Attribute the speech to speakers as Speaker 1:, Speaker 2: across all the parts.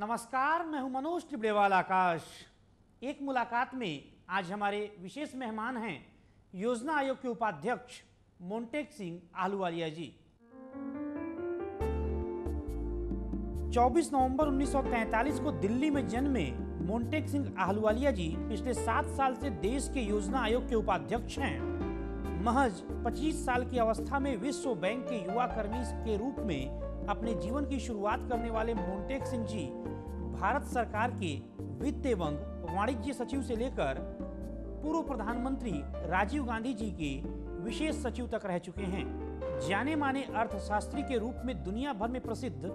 Speaker 1: नमस्कार, मैं हूं मनोज टिबड़ेवाल आकाश। एक मुलाकात में आज हमारे विशेष मेहमान हैं योजना आयोग के उपाध्यक्ष मोंटेक सिंह आहलूवालिया जी। 24 नवंबर 1943 को दिल्ली में जन्मे मोंटेक सिंह आहलूवालिया जी पिछले 7 साल से देश के योजना आयोग के उपाध्यक्ष हैं। महज 25 साल की अवस्था में विश्व बैंक के युवा कर्मी के रूप में अपने जीवन की शुरुआत करने वाले मोंटेक सिंह जी भारत सरकार के वित्त एवं वाणिज्य सचिव से लेकर पूर्व प्रधानमंत्री राजीव गांधी जी के विशेष सचिव तक रह चुके हैं। जाने माने अर्थशास्त्री के रूप में दुनिया भर में प्रसिद्ध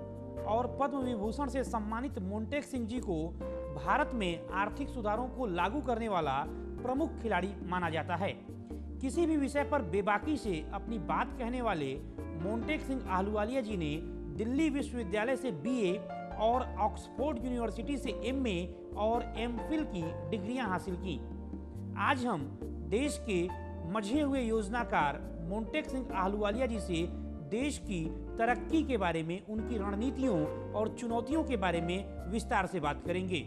Speaker 1: और पद्म विभूषण से सम्मानित मोंटेक सिंह जी को भारत में आर्थिक सुधारों को लागू करने वाला प्रमुख खिलाड़ी माना जाता है। किसी भी विषय पर बेबाकी से अपनी बात कहने वाले मोंटेक सिंह आहलूवालिया जी ने दिल्ली विश्वविद्यालय से बीए और ऑक्सफोर्ड यूनिवर्सिटी से एमए और एमफिल की डिग्रियां हासिल की। आज हम देश के मझे हुए योजनाकार मोंटेक सिंह आहलूवालिया जी से देश की तरक्की के बारे में, उनकी रणनीतियों और चुनौतियों के बारे में विस्तार से बात करेंगे।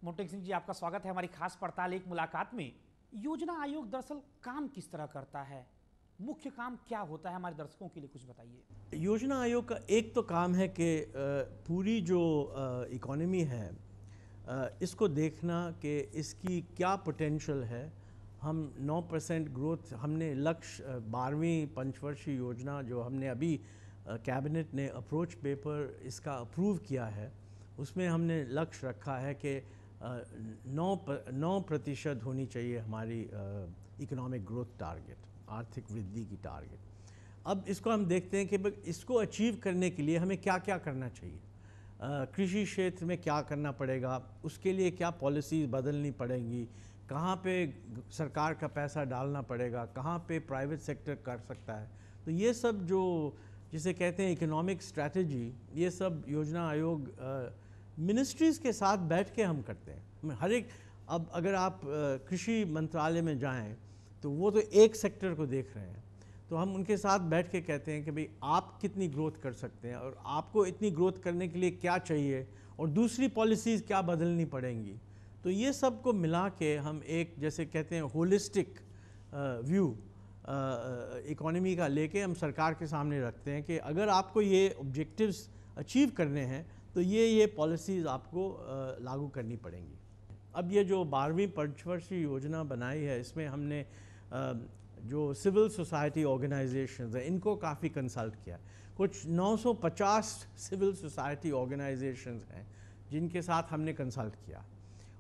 Speaker 1: मोंटेक सिंह जी, आपका स्वागत है हमारी खास पड़ताल एक मुलाकात में। योजना आयोग दरअसल काम किस तरह करता है, मुख्य काम क्या होता है, हमारे दर्शकों के लिए कुछ बताइए।
Speaker 2: योजना आयोग का एक तो काम है कि पूरी जो इकोनॉमी है इसको देखना कि इसकी क्या पोटेंशियल है। हम 9% ग्रोथ, हमने लक्ष्य 12वीं पंचवर्षीय योजना जो हमने अभी कैबिनेट ने अप्रोच पेपर इसका अप्रूव किया है, उसमें हमने लक्ष्य रखा है कि 9% होनी चाहिए हमारी इकोनॉमिक ग्रोथ टारगेट, आर्थिक वृद्धि की टारगेट। अब इसको हम देखते हैं कि इसको अचीव करने के लिए हमें क्या क्या करना चाहिए। कृषि क्षेत्र में क्या करना पड़ेगा, उसके लिए क्या पॉलिसीज़ बदलनी पड़ेंगी, कहाँ पे सरकार का पैसा डालना पड़ेगा, कहाँ पे प्राइवेट सेक्टर कर सकता है। तो ये सब जो जिसे कहते हैं इकोनॉमिक स्ट्रैटेजी, ये सब योजना आयोग मिनिस्ट्रीज़ के साथ बैठ के हम करते हैं। हर एक, अब अगर आप कृषि मंत्रालय में जाएं तो वो तो एक सेक्टर को देख रहे हैं, तो हम उनके साथ बैठ के कहते हैं कि भाई आप कितनी ग्रोथ कर सकते हैं और आपको इतनी ग्रोथ करने के लिए क्या चाहिए और दूसरी पॉलिसीज़ क्या बदलनी पड़ेंगी। तो ये सब को मिला के हम एक, जैसे कहते हैं, होलिस्टिक व्यू इकोनॉमी का लेके हम सरकार के सामने रखते हैं कि अगर आपको ये ऑब्जेक्टिव्स अचीव करने हैं तो ये पॉलिसीज़ आपको लागू करनी पड़ेंगी। अब ये जो 12वीं पंचवर्षीय योजना बनाई है, इसमें हमने जो सिविल सोसाइटी ऑर्गेनाइजेशंस हैं इनको काफ़ी कंसल्ट किया। कुछ 950 सिविल सोसाइटी ऑर्गेनाइजेशंस हैं जिनके साथ हमने कंसल्ट किया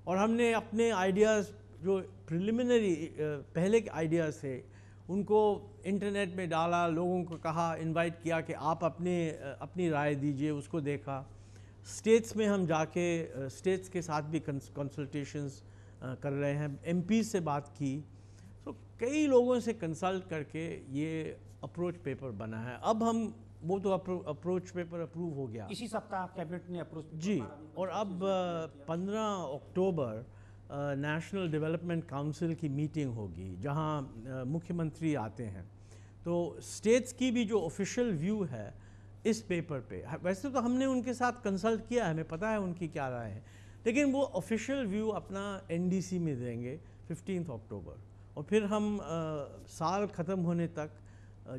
Speaker 2: और हमने अपने आइडियाज़ जो प्रिलिमिनरी पहले के आइडियाज़ थे उनको इंटरनेट में डाला, लोगों को कहा, इनवाइट किया कि आप अपनी राय दीजिए, उसको देखा। स्टेट्स में हम जाके स्टेट्स के साथ भी कंसल्टेशंस कर रहे हैं, एमपी से बात की। तो कई लोगों से कंसल्ट करके ये अप्रोच पेपर बना है। अब हम वो तो अप्रोच पेपर अप्रूव हो गया,
Speaker 1: इसी सप्ताह कैबिनेट ने अप्रूव
Speaker 2: जी। और अब 15 अक्टूबर नेशनल डेवलपमेंट काउंसिल की मीटिंग होगी जहां मुख्यमंत्री आते हैं। तो स्टेट्स की भी जो ऑफिशियल व्यू है इस पेपर पे, वैसे तो हमने उनके साथ कंसल्ट किया है, हमें पता है उनकी क्या राय है, लेकिन वो ऑफिशियल व्यू अपना एनडीसी में देंगे 15 अक्टूबर। और फिर हम साल ख़त्म होने तक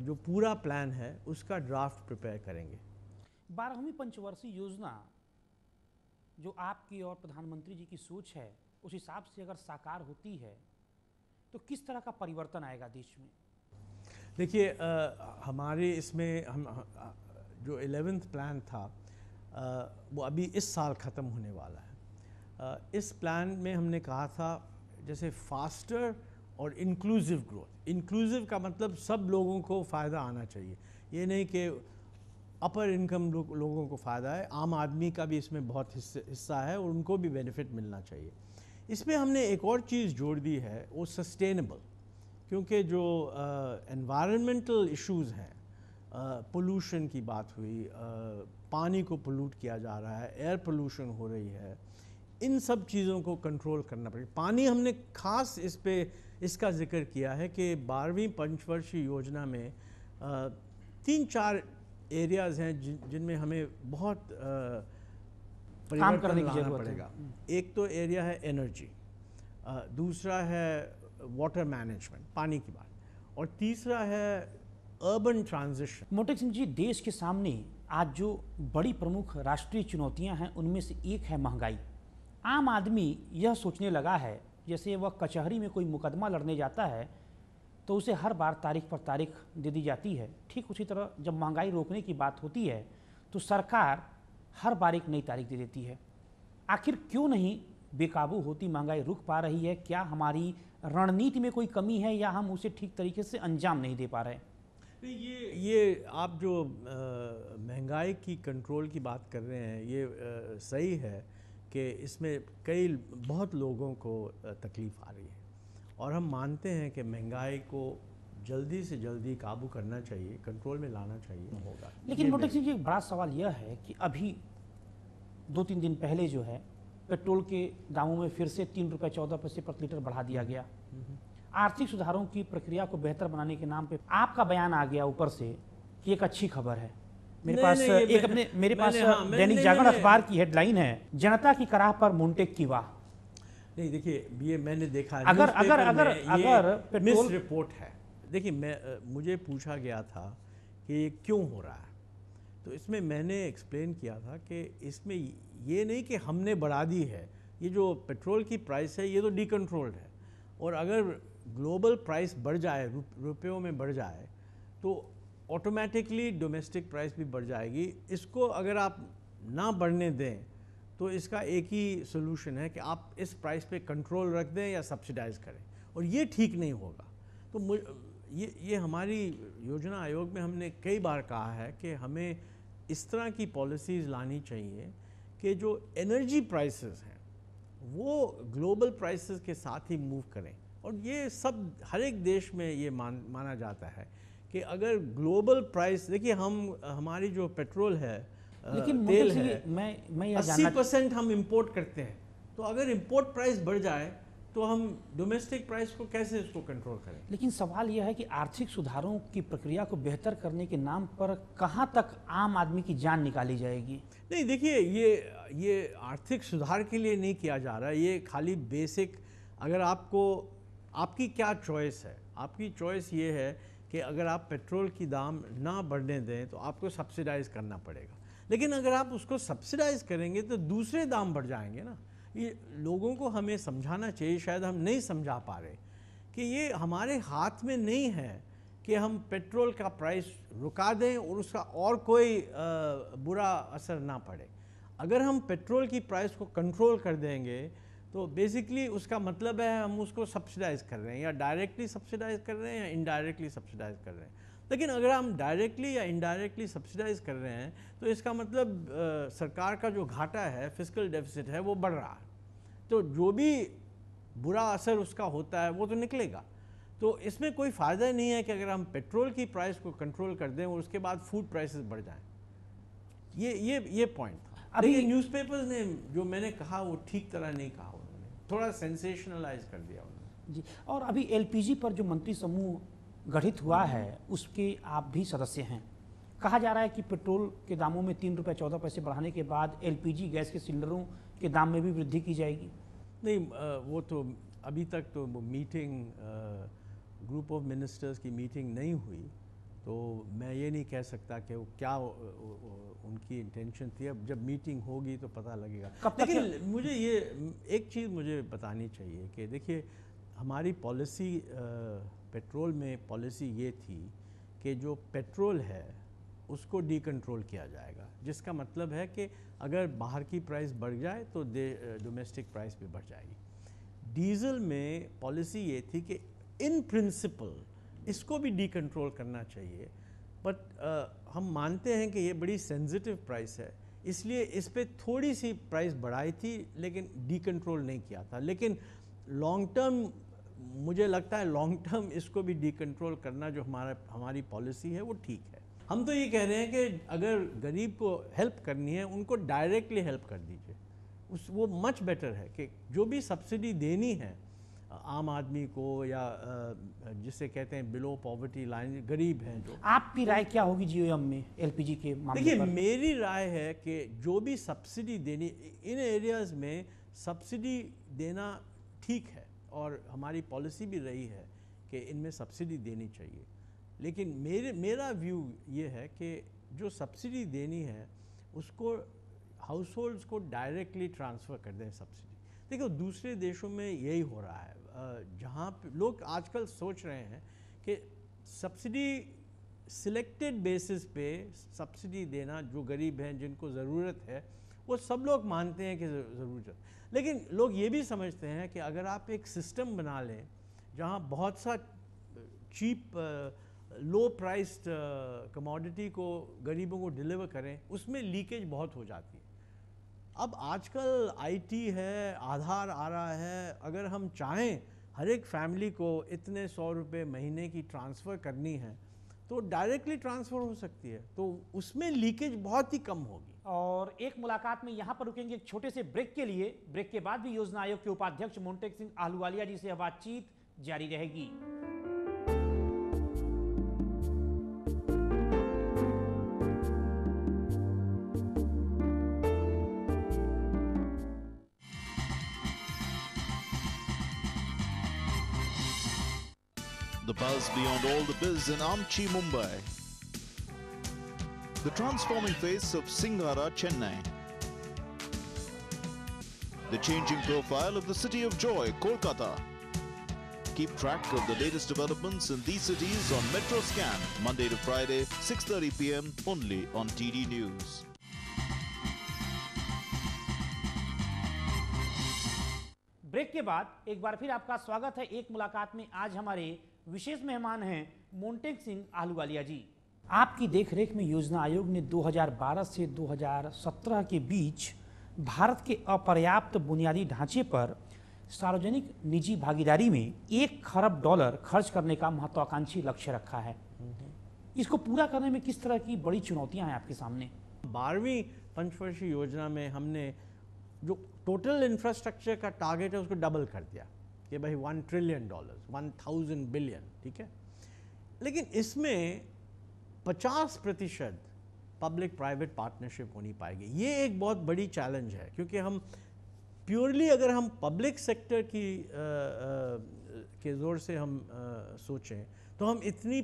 Speaker 2: जो पूरा प्लान है उसका ड्राफ्ट प्रिपेयर करेंगे।
Speaker 1: 12वीं पंचवर्षीय योजना जो आपकी और प्रधानमंत्री जी की सोच है, उस हिसाब से अगर साकार होती है तो किस तरह का परिवर्तन आएगा देश में?
Speaker 2: देखिए, हमारे इसमें हम जो 11th प्लान था वो अभी इस साल ख़त्म होने वाला है। इस प्लान में हमने कहा था जैसे फास्टर और इंक्लूसिव ग्रोथ। इंक्लूसिव का मतलब सब लोगों को फ़ायदा आना चाहिए, ये नहीं कि अपर इनकम लोगों को फ़ायदा है, आम आदमी का भी इसमें बहुत हिस्सा है और उनको भी बेनिफिट मिलना चाहिए। इसमें हमने एक और चीज़ जोड़ दी है, वो सस्टेनेबल, क्योंकि जो एनवायरमेंटल इश्यूज़ हैं, पोल्यूशन की बात हुई, पानी को पोल्यूट किया जा रहा है, एयर पोल्यूशन हो रही है, इन सब चीज़ों को कंट्रोल करना पड़ेगा। पानी हमने खास इस पे इसका जिक्र किया है कि 12वीं पंचवर्षीय योजना में 3-4 एरियाज़ हैं जिनमें हमें बहुत
Speaker 1: काम करने की
Speaker 2: लाना
Speaker 1: जरूरत
Speaker 2: पड़ेगा।
Speaker 1: है।
Speaker 2: एक तो एरिया है एनर्जी, दूसरा है वाटर मैनेजमेंट, पानी की बात, और तीसरा है अर्बन ट्रांजिशन।
Speaker 1: मोटेक सिंह जी, देश के सामने आज जो बड़ी प्रमुख राष्ट्रीय चुनौतियां हैं उनमें से एक है महंगाई। आम आदमी यह सोचने लगा है जैसे वह कचहरी में कोई मुकदमा लड़ने जाता है तो उसे हर बार तारीख पर तारीख दे दी जाती है, ठीक उसी तरह जब महंगाई रोकने की बात होती है तो सरकार हर बार एक नई तारीख दे देती है। आखिर क्यों नहीं बेकाबू होती महंगाई रुक पा रही है? क्या हमारी रणनीति में कोई कमी है या हम उसे ठीक तरीके से अंजाम नहीं दे पा रहे?
Speaker 2: ये आप जो महंगाई की कंट्रोल की बात कर रहे हैं ये सही है कि इसमें बहुत लोगों को तकलीफ़ आ रही है, और हम मानते हैं कि महंगाई को जल्दी से जल्दी काबू करना चाहिए, कंट्रोल में लाना चाहिए होगा।
Speaker 1: लेकिन मोटेक सिंह जी, एक बड़ा सवाल यह है कि अभी 2-3 दिन पहले जो है पेट्रोल के दामों में फिर से 3 रुपये 14 पैसे प्रति लीटर बढ़ा दिया गया। आर्थिक सुधारों की प्रक्रिया को बेहतर बनाने के नाम पे आपका बयान आ गया ऊपर से कि एक अच्छी खबर है। मेरे पास दैनिक जागरण अखबार की हेडलाइन है, जनता की कराह पर मुंटेक की वाह।
Speaker 2: नहीं देखिए, ये मैंने देखा
Speaker 1: अगर
Speaker 2: मिस रिपोर्ट है। देखिए, मुझे पूछा गया था कि ये क्यों हो रहा है, तो इसमें मैंने एक्सप्लेन किया था कि इसमें ये नहीं कि हमने बढ़ा दी है, ये जो पेट्रोल की प्राइस है ये तो डीकंट्रोल्ड है, और अगर ग्लोबल प्राइस बढ़ जाए, रुपयों में बढ़ जाए, तो ऑटोमेटिकली डोमेस्टिक प्राइस भी बढ़ जाएगी। इसको अगर आप ना बढ़ने दें तो इसका एक ही सोल्यूशन है कि आप इस प्राइस पे कंट्रोल रख दें या सब्सिडाइज करें, और ये ठीक नहीं होगा। तो ये हमारी योजना आयोग में हमने कई बार कहा है कि हमें इस तरह की पॉलिसीज़ लानी चाहिए कि जो एनर्जी प्राइसेस हैं वो ग्लोबल प्राइसेस के साथ ही मूव करें, और ये सब हर एक देश में ये माना जाता है कि अगर ग्लोबल प्राइस, देखिए हमारी जो पेट्रोल है,
Speaker 1: लेकिन
Speaker 2: तेल है,
Speaker 1: मैं
Speaker 2: 80% हम इंपोर्ट करते हैं, तो अगर इंपोर्ट प्राइस बढ़ जाए तो हम डोमेस्टिक प्राइस को कैसे इसको कंट्रोल करें?
Speaker 1: लेकिन सवाल यह है कि आर्थिक सुधारों की प्रक्रिया को बेहतर करने के नाम पर कहां तक आम आदमी की जान निकाली जाएगी?
Speaker 2: नहीं देखिए, ये आर्थिक सुधार के लिए नहीं किया जा रहा है, ये खाली बेसिक, अगर आपकी क्या चॉइस है, आपकी चॉइस ये है कि अगर आप पेट्रोल की दाम ना बढ़ने दें तो आपको सब्सिडाइज करना पड़ेगा, लेकिन अगर आप उसको सब्सिडाइज करेंगे तो दूसरे दाम बढ़ जाएंगे ना। ये लोगों को हमें समझाना चाहिए, शायद हम नहीं समझा पा रहे कि ये हमारे हाथ में नहीं है कि हम पेट्रोल का प्राइस रुका दें और उसका और कोई बुरा असर ना पड़े। अगर हम पेट्रोल की प्राइस को कंट्रोल कर देंगे तो बेसिकली उसका मतलब है हम उसको सब्सिडाइज कर रहे हैं, या डायरेक्टली सब्सिडाइज कर रहे हैं या इनडायरेक्टली सब्सिडाइज कर रहे हैं। लेकिन अगर हम डायरेक्टली या इनडायरेक्टली सब्सिडाइज कर रहे हैं तो इसका मतलब सरकार का जो घाटा है, फिस्कल डेफिसिट है, वो बढ़ रहा है, तो जो भी बुरा असर उसका होता है वो तो निकलेगा। तो इसमें कोई फ़ायदा नहीं है कि अगर हम पेट्रोल की प्राइस को कंट्रोल कर दें और उसके बाद फूड प्राइसेस बढ़ जाएं। ये पॉइंट था। अभी न्यूज़पेपर्स ने जो मैंने कहा वो ठीक तरह नहीं कहा, उन्होंने थोड़ा सेंसेशनलाइज कर दिया उन्होंने
Speaker 1: जी। और अभी एलपीजी पर जो मंत्री समूह गठित हुआ है उसके आप भी सदस्य हैं। कहा जा रहा है कि पेट्रोल के दामों में 3 रुपये 14 पैसे बढ़ाने के बाद एलपीजी गैस के सिलेंडरों के दाम में भी वृद्धि की जाएगी।
Speaker 2: नहीं, वो तो अभी तक तो मीटिंग, ग्रुप ऑफ मिनिस्टर्स की मीटिंग नहीं हुई, तो मैं ये नहीं कह सकता कि वो क्या उनकी इंटेंशन थी। अब जब मीटिंग होगी तो पता लगेगा। लेकिन मुझे ये एक चीज़ मुझे बतानी चाहिए कि देखिए, हमारी पॉलिसी पेट्रोल में पॉलिसी ये थी कि जो पेट्रोल है उसको डीकंट्रोल किया जाएगा, जिसका मतलब है कि अगर बाहर की प्राइस बढ़ जाए तो डोमेस्टिक प्राइस भी बढ़ जाएगी। डीजल में पॉलिसी ये थी कि इन प्रिंसिपल इसको भी डीकंट्रोल करना चाहिए, बट हम मानते हैं कि ये बड़ी सेंसिटिव प्राइस है, इसलिए इस पर थोड़ी सी प्राइस बढ़ाई थी लेकिन डीकंट्रोल नहीं किया था। लेकिन लॉन्ग टर्म मुझे लगता है लॉन्ग टर्म इसको भी डीकंट्रोल करना जो हमारी पॉलिसी है वो ठीक है। हम तो ये कह रहे हैं कि अगर गरीब को हेल्प करनी है उनको डायरेक्टली हेल्प कर दीजिए, वो मच बेटर है कि जो भी सब्सिडी देनी है आम आदमी को या जिसे कहते हैं बिलो पॉवर्टी लाइन, गरीब हैं जो।
Speaker 1: आपकी राय क्या होगी जीओएम में एलपीजी के मामले
Speaker 2: देखिए,
Speaker 1: पर?
Speaker 2: मेरी राय है कि जो भी सब्सिडी देनी, इन एरियाज़ में सब्सिडी देना ठीक है और हमारी पॉलिसी भी रही है कि इनमें सब्सिडी देनी चाहिए। लेकिन मेरा व्यू ये है कि जो सब्सिडी देनी है उसको हाउस होल्ड्स को डायरेक्टली ट्रांसफ़र कर दें सब्सिडी। देखो, दूसरे देशों में यही हो रहा है, जहाँ पे लोग आजकल सोच रहे हैं कि सब्सिडी सिलेक्टेड बेसिस पे सब्सिडी देना, जो गरीब हैं जिनको ज़रूरत है, वो सब लोग मानते हैं कि ज़रूरत है। लेकिन लोग ये भी समझते हैं कि अगर आप एक सिस्टम बना लें जहाँ बहुत सा चीप लो प्राइस्ड कमोडिटी को गरीबों को डिलीवर करें, उसमें लीकेज बहुत हो जाती है। अब आजकल आईटी है, आधार आ रहा है, अगर हम चाहें हर एक फैमिली को इतने 100 रुपये महीने की ट्रांसफ़र करनी है तो डायरेक्टली ट्रांसफ़र हो सकती है, तो उसमें लीकेज बहुत ही कम होगी।
Speaker 1: और एक मुलाकात में यहाँ पर रुकेंगे एक छोटे से ब्रेक के लिए। ब्रेक के बाद भी योजना आयोग के उपाध्यक्ष मोंटेक सिंह आहलूवालिया जी से बातचीत जारी रहेगी।
Speaker 3: The buzz beyond all the biz in Amchi, Mumbai. The transforming face of Singhara, Chennai. The changing profile of the city of joy, Kolkata. Keep track of the latest developments in these cities on Metro Scan, Monday to Friday, 6:30 p.m. only on TD News.
Speaker 1: Break के बाद एक बार फिर आपका स्वागत है एक मुलाकात में। आज हमारे विशेष मेहमान हैं मोंटेक सिंह आहलूवालिया जी। आपकी देखरेख में योजना आयोग ने 2012 से 2017 के बीच भारत के अपर्याप्त बुनियादी ढांचे पर सार्वजनिक निजी भागीदारी में $1 खरब खर्च करने का महत्वाकांक्षी लक्ष्य रखा है। इसको पूरा करने में किस तरह की बड़ी चुनौतियां हैं आपके सामने?
Speaker 2: 12वीं पंचवर्षीय योजना में हमने जो टोटल इंफ्रास्ट्रक्चर का टारगेट है उसको डबल कर दिया कि भाई $1 ट्रिलियन, 1000 बिलियन, ठीक है। लेकिन इसमें 50% पब्लिक प्राइवेट पार्टनरशिप होनी पाएगी। ये एक बहुत बड़ी चैलेंज है, क्योंकि हम प्योरली अगर हम पब्लिक सेक्टर की के ज़ोर से हम सोचें तो हम इतनी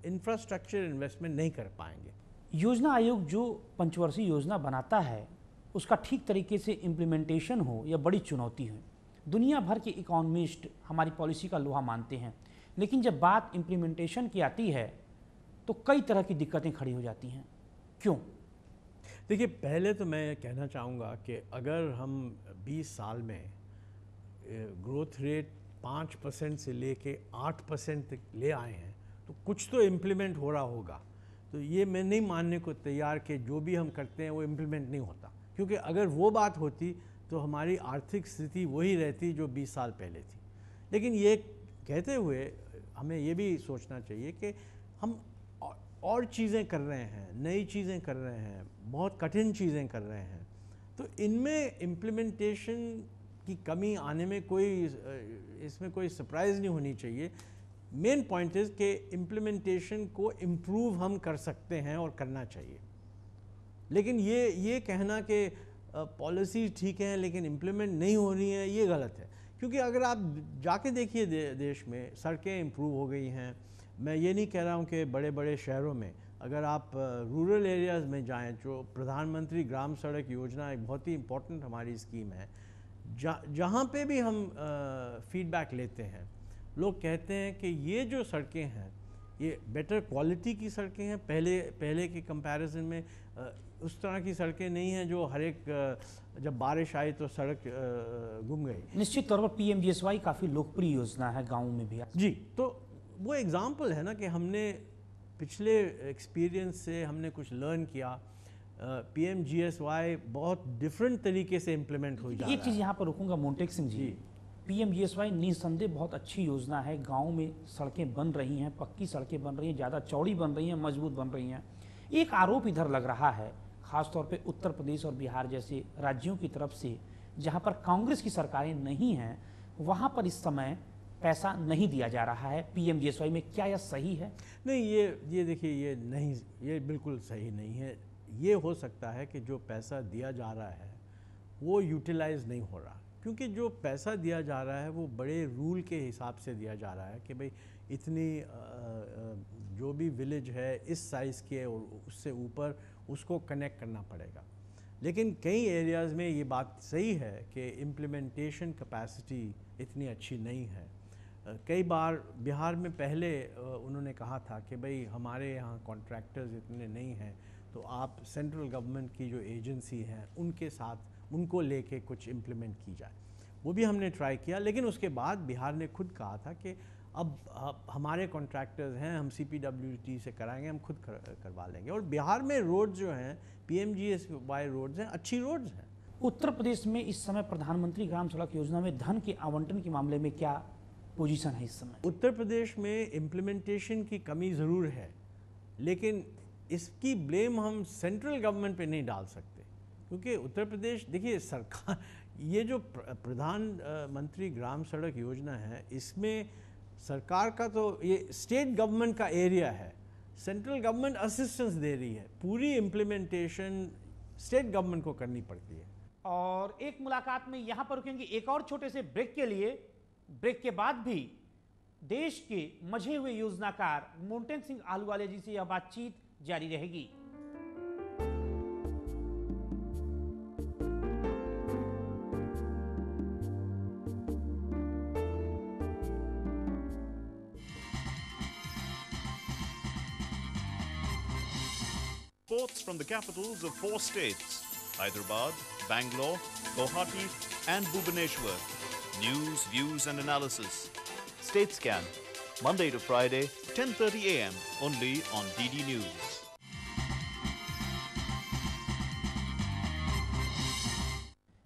Speaker 2: इंफ्रास्ट्रक्चर इन्वेस्टमेंट नहीं कर पाएंगे।
Speaker 1: योजना आयोग जो पंचवर्षीय योजना बनाता है उसका ठीक तरीके से इम्प्लीमेंटेशन हो यह बड़ी चुनौती है। दुनिया भर के इकोनॉमिस्ट हमारी पॉलिसी का लोहा मानते हैं, लेकिन जब बात इम्प्लीमेंटेशन की आती है तो कई तरह की दिक्कतें खड़ी हो जाती हैं। क्यों?
Speaker 2: देखिए, पहले तो मैं कहना चाहूँगा कि अगर हम 20 साल में ग्रोथ रेट 5% से लेके 8% तक ले आए हैं तो कुछ तो इम्प्लीमेंट हो रहा होगा। तो ये मैं नहीं मानने को तैयार कि जो भी हम करते हैं वो इम्प्लीमेंट नहीं होता, क्योंकि अगर वो बात होती तो हमारी आर्थिक स्थिति वही रहती जो 20 साल पहले थी। लेकिन ये कहते हुए हमें ये भी सोचना चाहिए कि हम और चीज़ें कर रहे हैं, नई चीज़ें कर रहे हैं, बहुत कठिन चीज़ें कर रहे हैं, तो इनमें इम्प्लीमेंटेशन की कमी आने में इसमें कोई सरप्राइज़ नहीं होनी चाहिए। मेन पॉइंट इज़ कि इम्प्लीमेंटेशन को इम्प्रूव हम कर सकते हैं और करना चाहिए। लेकिन ये कहना कि पॉलिसी ठीक है लेकिन इम्प्लीमेंट नहीं हो रही हैं, ये गलत है। क्योंकि अगर आप जाके देखिए देश में सड़कें इम्प्रूव हो गई हैं। मैं ये नहीं कह रहा हूँ कि बड़े बड़े शहरों में, अगर आप रूरल एरियाज़ में जाएं, जो प्रधानमंत्री ग्राम सड़क योजना एक बहुत ही इम्पोर्टेंट हमारी स्कीम है, जहाँ पे भी हम फीडबैक लेते हैं, लोग कहते हैं कि ये जो सड़कें हैं ये बेटर क्वालिटी की सड़कें हैं, पहले के कंपैरिजन में उस तरह की सड़कें नहीं हैं जो हर एक जब बारिश आई तो सड़क गुम गई।
Speaker 1: निश्चित तौर पर PMGSY काफ़ी लोकप्रिय योजना है गाँव में भी।
Speaker 2: जी, तो वो एग्जाम्पल है ना कि हमने पिछले एक्सपीरियंस से हमने कुछ लर्न किया। PMGSY बहुत डिफरेंट तरीके से इम्प्लीमेंट हो जा रहा है।
Speaker 1: एक चीज़ यहाँ पर रुकूंगा मोंटेक सिंह जी, PMGSY निसंदेह बहुत अच्छी योजना है। गांव में सड़कें बन रही हैं, पक्की सड़कें बन रही हैं, ज़्यादा चौड़ी बन रही हैं, मजबूत बन रही हैं। एक आरोप इधर लग रहा है, ख़ासतौर पे उत्तर प्रदेश और बिहार जैसे राज्यों की तरफ से, जहाँ पर कांग्रेस की सरकारें नहीं हैं, वहाँ पर इस समय पैसा नहीं दिया जा रहा है पीएमजीएसवाई में, क्या यह सही है?
Speaker 2: नहीं, ये देखिए, ये बिल्कुल सही नहीं है। ये हो सकता है कि जो पैसा दिया जा रहा है वो यूटिलाइज नहीं हो रहा, क्योंकि जो पैसा दिया जा रहा है वो बड़े रूल के हिसाब से दिया जा रहा है कि भाई इतनी जो भी विलेज है इस साइज़ के और उससे ऊपर उसको कनेक्ट करना पड़ेगा। लेकिन कई एरियाज़ में ये बात सही है कि इम्प्लीमेंटेशन कैपेसिटी इतनी अच्छी नहीं है। कई बार बिहार में पहले उन्होंने कहा था कि भाई हमारे यहाँ कॉन्ट्रैक्टर्स इतने नहीं हैं, तो आप सेंट्रल गवर्नमेंट की जो एजेंसी हैं उनके साथ उनको लेके कुछ इम्प्लीमेंट की जाए। वो भी हमने ट्राई किया, लेकिन उसके बाद बिहार ने खुद कहा था कि अब हमारे कॉन्ट्रैक्टर्स हैं, हम CPWD से कराएंगे, हम खुद करवा लेंगे। और बिहार में रोड जो हैं PMGSY रोड्स हैं, अच्छी रोड्स हैं।
Speaker 1: उत्तर प्रदेश में इस समय प्रधानमंत्री ग्राम सड़क योजना में धन के आवंटन के मामले में क्या पोजीशन है इस समय?
Speaker 2: उत्तर प्रदेश में इम्प्लीमेंटेशन की कमी ज़रूर है, लेकिन इसकी ब्लेम हम सेंट्रल गवर्नमेंट पे नहीं डाल सकते, क्योंकि उत्तर प्रदेश, देखिए सरकार, ये जो प्रधानमंत्री ग्राम सड़क योजना है इसमें सरकार का तो ये स्टेट गवर्नमेंट का एरिया है, सेंट्रल गवर्नमेंट असिस्टेंस दे रही है, पूरी इम्प्लीमेंटेशन स्टेट गवर्नमेंट को करनी पड़ती है।
Speaker 1: और एक मुलाकात में यहाँ पर रुकेंगे एक और छोटे से ब्रेक के लिए। ब्रेक के बाद भी देश के मझे हुए योजनाकार मोन्टेक सिंह आहलूवालिया जी से यह बातचीत जारी रहेगी।
Speaker 3: Reports from the capitals of 4 states, Hyderabad, Bangalore, Guwahati and Bhubaneswar. News, views and analysis. State Scan, Monday to Friday, 10:30 a.m. only on DD News.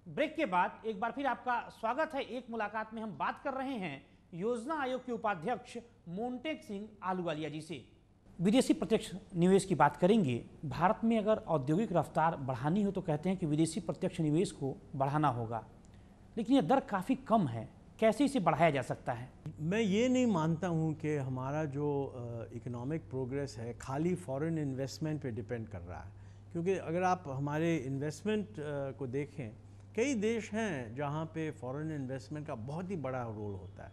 Speaker 1: Break के बाद एक बार फिर आपका स्वागत है। एक मुलाकात में हम बात कर रहे हैं योजना आयोग के उपाध्यक्ष मोन्टेक सिंह आहलूवालिया जी से। विदेशी प्रत्यक्ष निवेश की बात करेंगे। भारत में अगर औद्योगिक रफ्तार बढ़ानी हो तो कहते हैं कि विदेशी प्रत्यक्ष निवेश को बढ़ाना होगा, लेकिन यह दर काफ़ी कम है, कैसे इसे बढ़ाया जा सकता है?
Speaker 2: मैं ये नहीं मानता हूँ कि हमारा जो इकोनॉमिक प्रोग्रेस है खाली फॉरेन इन्वेस्टमेंट पे डिपेंड कर रहा है, क्योंकि अगर आप हमारे इन्वेस्टमेंट को देखें, कई देश हैं जहाँ पे फॉरेन इन्वेस्टमेंट का बहुत ही बड़ा रोल होता है।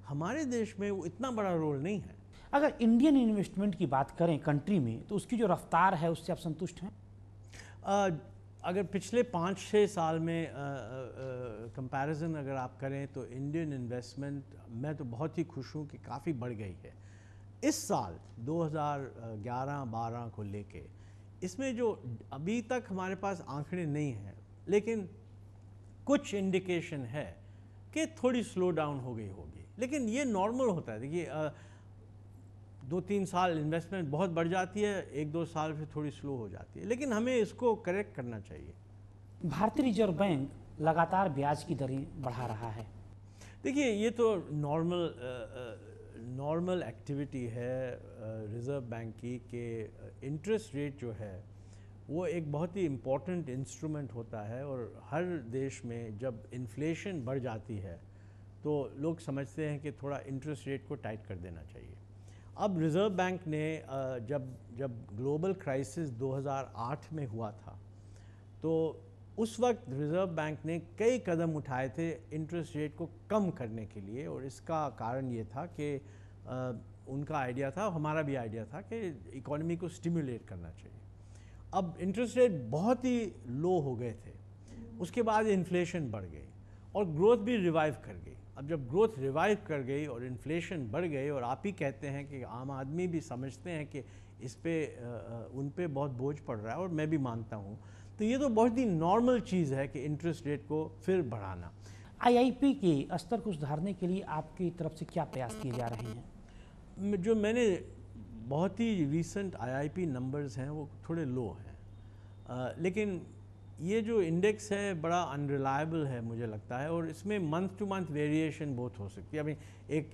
Speaker 2: हमारे देश में वो इतना बड़ा रोल नहीं है।
Speaker 1: अगर इंडियन इन्वेस्टमेंट की बात करें कंट्री में, तो उसकी जो रफ्तार है उससे आप संतुष्ट हैं?
Speaker 2: अगर पिछले 5-6 साल में कंपैरिजन अगर आप करें तो इंडियन इन्वेस्टमेंट, मैं तो बहुत ही खुश हूँ कि काफ़ी बढ़ गई है। इस साल 2011-12 को लेके इसमें जो अभी तक हमारे पास आंकड़े नहीं हैं, लेकिन कुछ इंडिकेशन है कि थोड़ी स्लो डाउन हो गई होगी, लेकिन ये नॉर्मल होता है। देखिए 2-3 साल इन्वेस्टमेंट बहुत बढ़ जाती है, 1-2 साल फिर थोड़ी स्लो हो जाती है, लेकिन हमें इसको करेक्ट करना चाहिए।
Speaker 1: भारतीय रिजर्व बैंक लगातार ब्याज की दरें बढ़ा रहा है।
Speaker 2: देखिए ये तो नॉर्मल एक्टिविटी है रिज़र्व बैंक की कि इंटरेस्ट रेट जो है वो एक बहुत ही इम्पॉर्टेंट इंस्ट्रूमेंट होता है, और हर देश में जब इन्फ्लेशन बढ़ जाती है तो लोग समझते हैं कि थोड़ा इंटरेस्ट रेट को टाइट कर देना चाहिए। अब रिज़र्व बैंक ने जब ग्लोबल क्राइसिस 2008 में हुआ था, तो उस वक्त रिज़र्व बैंक ने कई कदम उठाए थे इंटरेस्ट रेट को कम करने के लिए, और इसका कारण ये था कि उनका आइडिया था, हमारा भी आइडिया था कि इकोनॉमी को स्टिमुलेट करना चाहिए। अब इंटरेस्ट रेट बहुत ही लो हो गए थे, उसके बाद इन्फ्लेशन बढ़ गई और ग्रोथ भी रिवाइव कर गई। अब जब ग्रोथ रिवाइव कर गई और इन्फ्लेशन बढ़ गई, और आप ही कहते हैं कि आम आदमी भी समझते हैं कि इस पे उन पे बहुत बोझ पड़ रहा है, और मैं भी मानता हूँ, तो ये तो बहुत ही नॉर्मल चीज़ है कि इंटरेस्ट रेट को फिर बढ़ाना।
Speaker 1: IIP के स्तर को सुधारने के लिए आपकी तरफ से क्या प्रयास किए जा रहे हैं?
Speaker 2: जो मैंने बहुत ही रीसेंट IIP नंबर्स हैं वो थोड़े लो हैं, लेकिन ये जो इंडेक्स है बड़ा अनरिलायबल है मुझे लगता है, और इसमें मंथ टू मंथ वेरिएशन बहुत हो सकती है। अभी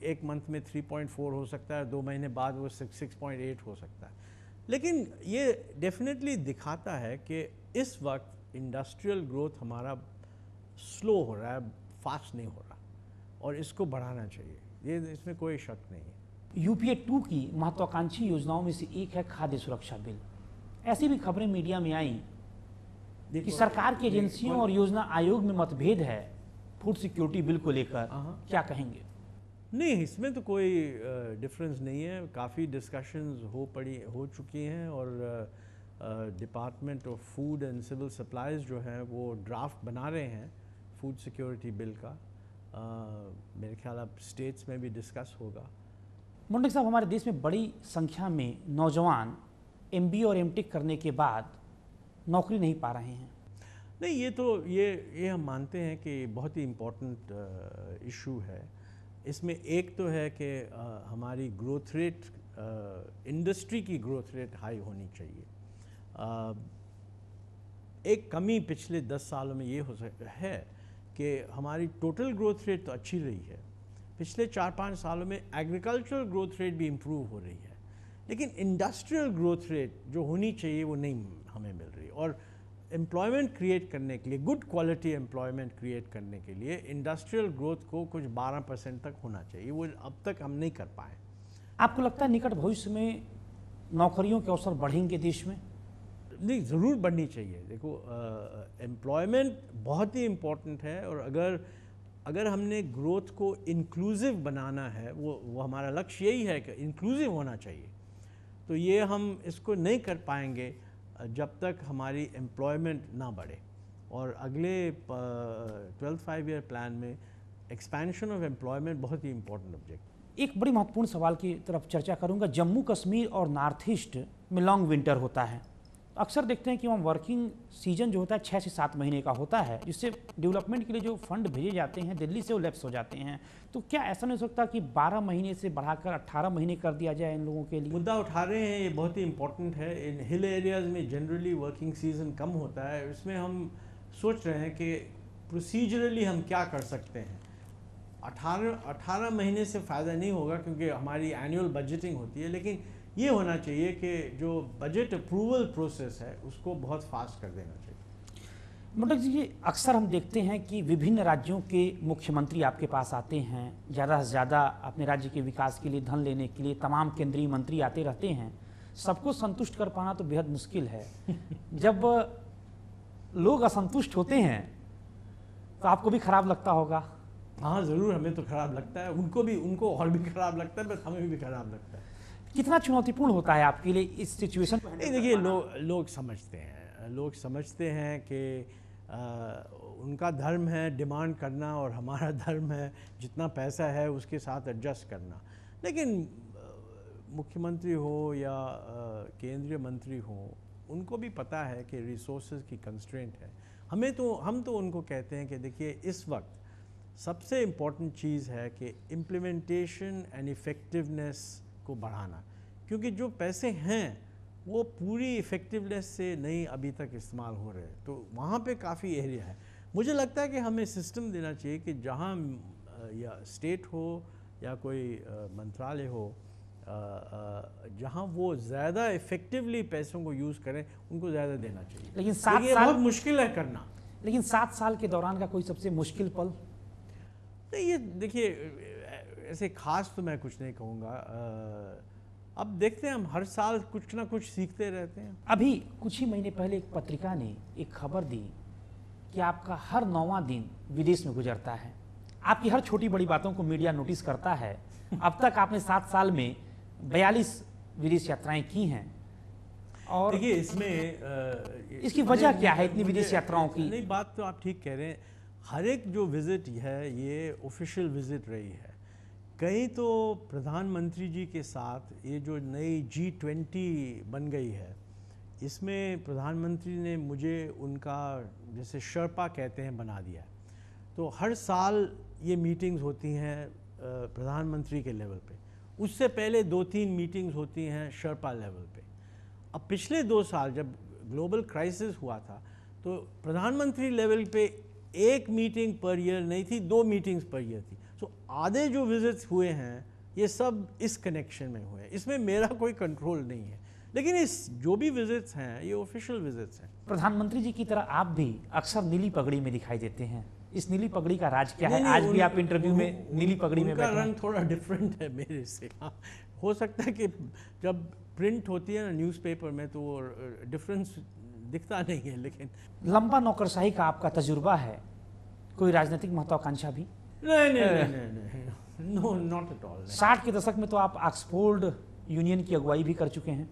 Speaker 2: एक मंथ में 3.4 हो सकता है, 2 महीने बाद वो 6.8 हो सकता है, लेकिन ये डेफिनेटली दिखाता है कि इस वक्त इंडस्ट्रियल ग्रोथ हमारा स्लो हो रहा है, फास्ट नहीं हो रहा। और इसको बढ़ाना चाहिए, ये इसमें कोई शक नहीं है।
Speaker 1: यूपीए 2 की महत्वाकांक्षी योजनाओं में से एक है खाद्य सुरक्षा बिल। ऐसी भी खबरें मीडिया में आई कि सरकार की एजेंसियों और योजना आयोग में मतभेद है फूड सिक्योरिटी बिल को लेकर, क्या कहेंगे?
Speaker 2: नहीं, इसमें तो कोई डिफरेंस नहीं है। काफ़ी डिस्कशंस हो चुकी हैं और department of food and civil supplies जो है वो ड्राफ्ट बना रहे हैं फूड सिक्योरिटी बिल का। मेरे ख्याल अब स्टेट्स में भी डिस्कस होगा।
Speaker 1: मोंटेक साहब, हमारे देश में बड़ी संख्या में नौजवान एमबीए और एमटेक करने के बाद नौकरी नहीं पा रहे हैं।
Speaker 2: नहीं, ये हम मानते हैं कि बहुत ही इम्पोर्टेंट इशू है। इसमें एक तो है कि हमारी ग्रोथ रेट, इंडस्ट्री की ग्रोथ रेट हाई होनी चाहिए। एक कमी पिछले 10 सालों में ये हो सकता है कि हमारी टोटल ग्रोथ रेट तो अच्छी रही है, पिछले 4-5 सालों में एग्रीकल्चरल ग्रोथ रेट भी इम्प्रूव हो रही है, लेकिन इंडस्ट्रियल ग्रोथ रेट जो होनी चाहिए वो नहीं हमें मिल रही। और एम्प्लॉयमेंट क्रिएट करने के लिए, गुड क्वालिटी एम्प्लॉयमेंट क्रिएट करने के लिए इंडस्ट्रियल ग्रोथ को कुछ 12% तक होना चाहिए, वो अब तक हम नहीं कर पाए।
Speaker 1: आपको लगता है निकट भविष्य में नौकरियों के अवसर बढ़ेंगे देश में?
Speaker 2: नहीं, ज़रूर बढ़नी चाहिए। देखो, एम्प्लॉयमेंट बहुत ही इम्पोर्टेंट है और अगर हमने ग्रोथ को इंक्लूसिव बनाना है, वो हमारा लक्ष्य यही है कि इंक्लूसिव होना चाहिए, तो ये हम इसको नहीं कर पाएंगे जब तक हमारी एम्प्लॉयमेंट ना बढ़े। और अगले 12th 5-year प्लान में एक्सपेंशन ऑफ एम्प्लॉयमेंट बहुत ही इम्पोर्टेंट ऑब्जेक्ट।
Speaker 1: एक बड़ी महत्वपूर्ण सवाल की तरफ चर्चा करूंगा। जम्मू कश्मीर और नॉर्थ ईस्ट में लॉन्ग विंटर होता है। अक्सर देखते हैं कि वहाँ वर्किंग सीजन जो होता है 6 से 7 महीने का होता है, जिससे डेवलपमेंट के लिए जो फंड भेजे जाते हैं दिल्ली से वो लैप्स हो जाते हैं। तो क्या ऐसा नहीं हो सकता कि 12 महीने से बढ़ाकर 18 महीने कर दिया जाए इन लोगों के लिए?
Speaker 2: मुद्दा उठा रहे हैं, ये बहुत ही इंपॉर्टेंट है। इन हिल एरियाज़ में जनरली वर्किंग सीजन कम होता है, इसमें हम सोच रहे हैं कि प्रोसीजरली हम क्या कर सकते हैं। 18 महीने से फ़ायदा नहीं होगा क्योंकि हमारी एनुअल बजटिंग होती है, लेकिन ये होना चाहिए कि जो बजट अप्रूवल प्रोसेस है उसको बहुत फास्ट कर देना चाहिए।
Speaker 1: मोटेक जी, अक्सर हम देखते हैं कि विभिन्न राज्यों के मुख्यमंत्री आपके पास आते हैं, ज़्यादा से ज़्यादा अपने राज्य के विकास के लिए धन लेने के लिए तमाम केंद्रीय मंत्री आते रहते हैं। सबको संतुष्ट कर पाना तो बेहद मुश्किल है। जब लोग असंतुष्ट होते हैं तो आपको भी खराब लगता होगा?
Speaker 2: हाँ, ज़रूर, हमें तो खराब लगता है, उनको और भी खराब लगता है, बस हमें भी खराब लगता है।
Speaker 1: कितना चुनौतीपूर्ण होता है आपके लिए इस सिचुएशन को?
Speaker 2: देखिए, लोग समझते हैं कि उनका धर्म है डिमांड करना और हमारा धर्म है जितना पैसा है उसके साथ एडजस्ट करना। लेकिन मुख्यमंत्री हो या केंद्रीय मंत्री हो, उनको भी पता है कि रिसोर्सेज की कंस्ट्रेंट है। हम तो उनको कहते हैं कि देखिए, इस वक्त सबसे इम्पोर्टेंट चीज़ है कि इम्प्लीमेंटेशन एंड इफ़ेक्टिवनेस को बढ़ाना, क्योंकि जो पैसे हैं वो पूरी इफ़ेक्टिवनेस से नहीं अभी तक इस्तेमाल हो रहे, तो वहाँ पे काफ़ी एरिया है। मुझे लगता है कि हमें सिस्टम देना चाहिए कि जहाँ या स्टेट हो या कोई मंत्रालय हो, जहाँ वो ज़्यादा इफ़ेक्टिवली पैसों को यूज़ करें, उनको ज़्यादा देना चाहिए।
Speaker 1: लेकिन 7 साल
Speaker 2: बहुत मुश्किल है करना।
Speaker 1: लेकिन 7 साल के दौरान का कोई सबसे मुश्किल पल?
Speaker 2: नहीं, ये देखिए, ऐसे खास तो मैं कुछ नहीं कहूँगा। अब देखते हैं, हम हर साल कुछ ना कुछ सीखते रहते हैं।
Speaker 1: अभी कुछ ही महीने पहले एक पत्रिका ने एक खबर दी कि आपका हर 9वां दिन विदेश में गुजरता है। आपकी हर छोटी बड़ी बातों को मीडिया नोटिस करता है। अब तक आपने 7 साल में 42 विदेश यात्राएं की हैं। और
Speaker 2: देखिए, इसमें
Speaker 1: इसकी वजह क्या है इतनी विदेश यात्राओं की?
Speaker 2: नहीं, बात तो आप ठीक कह रहे हैं। हर एक जो विज़िट है ये ऑफिशियल विज़िट रही है। कई तो प्रधानमंत्री जी के साथ ये जो नई G20 बन गई है, इसमें प्रधानमंत्री ने मुझे उनका, जैसे शर्पा कहते हैं, बना दिया है। तो हर साल ये मीटिंग्स होती हैं प्रधानमंत्री के लेवल पे। उससे पहले 2-3 मीटिंग्स होती हैं शर्पा लेवल पे। अब पिछले 2 साल जब ग्लोबल क्राइसिस हुआ था तो प्रधानमंत्री लेवल पे 1 मीटिंग पर ईयर नहीं थी, 2 मीटिंग्स पर ईयर थी। सो आधे जो विजिट्स हुए हैं ये सब इस कनेक्शन में हुए हैं। इसमें मेरा कोई कंट्रोल नहीं है, लेकिन इस जो भी विजिट्स हैं ये ऑफिशियल विजिट्स हैं।
Speaker 1: प्रधानमंत्री जी की तरह आप भी अक्सर नीली पगड़ी में दिखाई देते हैं। इस नीली पगड़ी का राज क्या है?
Speaker 2: नहीं,
Speaker 1: आज भी
Speaker 2: उन-
Speaker 1: आप इंटरव्यू में नीली पगड़ी में
Speaker 2: उनका
Speaker 1: बैठे हैं।
Speaker 2: रंग थोड़ा डिफरेंट है मेरे से। हाँ, हो सकता है कि जब प्रिंट होती है ना न्यूज़पेपर में तो वो डिफरेंस दिखता नहीं है, लेकिन
Speaker 1: लंबा नौकरशाही का आपका तजुर्बा है, कोई राजनीतिक महत्वाकांक्षा भी?
Speaker 2: नहीं, नो नॉट एट ऑल।
Speaker 1: 60 के दशक में तो आप ऑक्सफोर्ड यूनियन की अगुवाई भी कर चुके हैं।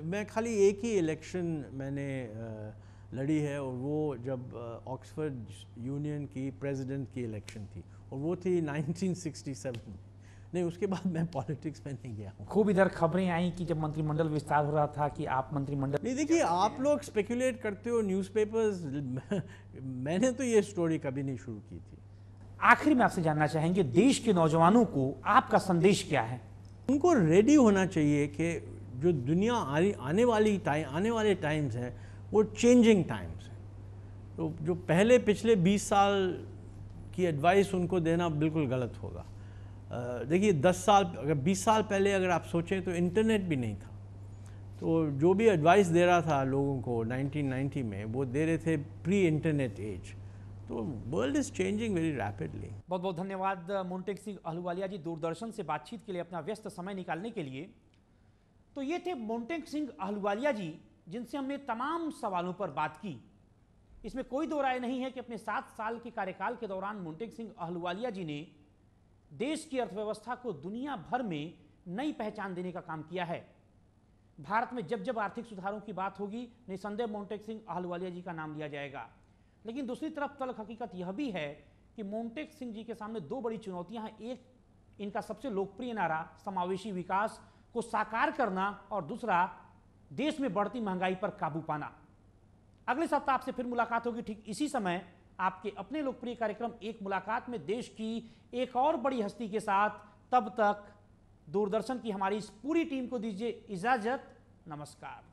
Speaker 2: मैं खाली एक ही इलेक्शन मैंने लड़ी है, और वो जब ऑक्सफोर्ड यूनियन की प्रेसिडेंट की इलेक्शन थी, और वो थी 1967। नहीं, उसके बाद मैं पॉलिटिक्स में नहीं गया हूँ।
Speaker 1: खूब इधर खबरें आई कि जब मंत्रिमंडल विस्तार हो रहा था कि आप मंत्रिमंडल
Speaker 2: नहीं, देखिए, आप लोग स्पेकुलेट करते हो न्यूज़पेपर्स, मैंने तो ये स्टोरी कभी नहीं शुरू की थी।
Speaker 1: आखिर में आपसे जानना चाहेंगे, देश के नौजवानों को आपका संदेश क्या है?
Speaker 2: उनको रेडी होना चाहिए कि जो दुनिया आने वाले टाइम्स हैं वो चेंजिंग टाइम्स हैं। तो जो पिछले 20 साल की एडवाइस उनको देना बिल्कुल गलत होगा। देखिए, 20 साल पहले अगर आप सोचें तो इंटरनेट भी नहीं था, तो जो भी एडवाइस दे रहा था लोगों को 1990 में, वो दे रहे थे प्री इंटरनेट एज। तो world is changing very rapidly.
Speaker 1: बहुत बहुत धन्यवाद मोन्टेक सिंह अहलूवालिया जी, दूरदर्शन से बातचीत के लिए अपना व्यस्त समय निकालने के लिए। तो ये थे मोन्टेक सिंह अहलूवालिया जी, जिनसे हमने तमाम सवालों पर बात की। इसमें कोई दो राय नहीं है कि अपने 7 साल के कार्यकाल के दौरान मोन्टेक सिंह अहलूवालिया जी ने देश की अर्थव्यवस्था को दुनिया भर में नई पहचान देने का काम किया है। भारत में जब जब आर्थिक सुधारों की बात होगी, निसंदेह मोन्टेक सिंह अहलूवालिया जी का नाम लिया जाएगा। लेकिन दूसरी तरफ तल्ख हकीकत यह भी है कि मोन्टेक सिंह जी के सामने 2 बड़ी चुनौतियां हैं। एक, इनका सबसे लोकप्रिय नारा समावेशी विकास को साकार करना, और दूसरा, देश में बढ़ती महंगाई पर काबू पाना। अगले सप्ताह आपसे फिर मुलाकात होगी ठीक इसी समय, आपके अपने लोकप्रिय कार्यक्रम एक मुलाकात में, देश की एक और बड़ी हस्ती के साथ। तब तक दूरदर्शन की हमारी इस पूरी टीम को दीजिए इजाजत। नमस्कार।